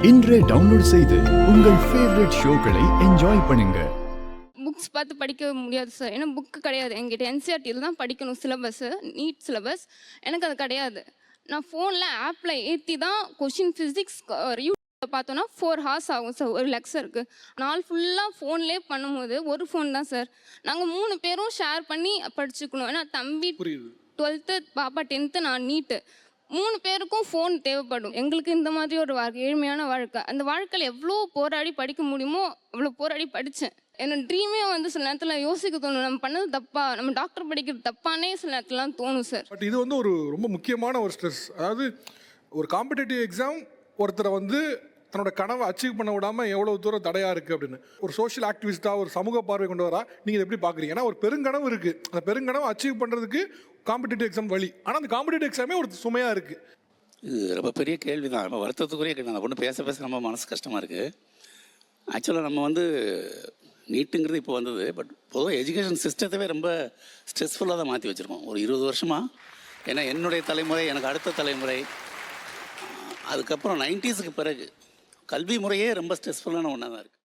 இன்றே டவுன்லோட் செய்து உங்கள் ஃபேவரட் ஷோக்களை என்ஜாய் பண்ணுங்க. புக்ஸ் பார்த்து படிக்க முடியாது சார். ஏன்னா புக்கு கிடையாது என்கிட்ட. என்சிஆர்டியில் தான் படிக்கணும் சிலபஸ்ஸு, நீட் சிலபஸ். எனக்கு அது கிடையாது. நான் ஃபோனில் ஆப்பில் ஏற்றி தான் கொஷின் ஃபிசிக்ஸ் யூடியூப்பில் பார்த்தோன்னா 4 ஹார்ஸ் ஆகும் சார் ஒரு லெக்சருக்கு. நாள் ஃபுல்லாக ஃபோன்லேயே பண்ணும்போது ஒரு ஃபோன் தான் சார். நாங்கள் 3 பேரும் ஷேர் பண்ணி படிச்சுக்கணும். ஏன்னா தம்பி 12th, பாப்பா 10th, நான் நீட்டு. 3 பேருக்கும் ஃபோன் தேவைப்படும். எங்களுக்கு இந்த மாதிரி ஒரு ஏழ்மையான வாழ்க்கை. அந்த வாழ்க்கையில் எவ்வளோ போராடி படிக்க முடியுமோ அவ்வளோ போராடி படித்தேன். என்னோட ட்ரீமே சில நேரத்தில் யோசிக்க தோணும், நம்ம பண்ணது தப்பா, நம்ம டாக்டர் படிக்கிறது தப்பானே சில நேரத்துலாம் தோணும் சார். பட் இது ஒரு ரொம்ப முக்கியமான ஒரு ஸ்ட்ரெஸ். அதாவது ஒரு காம்படிட்டிவ் எக்ஸாம் ஒருத்தரை தன்னோட கனவை அச்சீவ் பண்ண விடாமல் எவ்வளோ தூரம் தடையாக இருக்குது அப்படின்னு ஒரு சோஷியல் ஆக்டிவிஸ்ட்டாக ஒரு சமூக பார்வை கொண்டு வரா நீங்கள் இதை எப்படி பார்க்குறீங்க? ஏன்னா ஒரு பெருங்கனவு இருக்குது, அந்த பெருங்கனவை அச்சீவ் பண்ணுறதுக்கு காம்படிட்டிவ் எக்ஸாம் வழி. ஆனால் அந்த காம்படிட்டிவ் எக்ஸாமே ஒரு சுமையாக இருக்குது. இது ரொம்ப பெரிய கேள்வி தான், ரொம்ப வருத்தத்துக்குரிய கேள்வி. அந்த பொண்ணு பேச பேச ரொம்ப மனசு கஷ்டமாக இருக்குது. ஆக்சுவலாக நம்ம நீட்டுங்கிறது இப்போ வந்தது. பட் பொதுவாக எஜுகேஷன் சிஸ்டத்தவே ரொம்ப ஸ்ட்ரெஸ்ஃபுல்லாக தான் மாற்றி வச்சுருக்கோம் ஒரு 20 வருஷமாக. ஏன்னா என்னுடைய தலைமுறை, எனக்கு அடுத்த தலைமுறை, அதுக்கப்புறம் 90s பிறகு கல்வி முறையே ரொம்ப ஸ்ட்ரெஸ்ஃபுல்லான ஒன்றா தான் இருக்குது.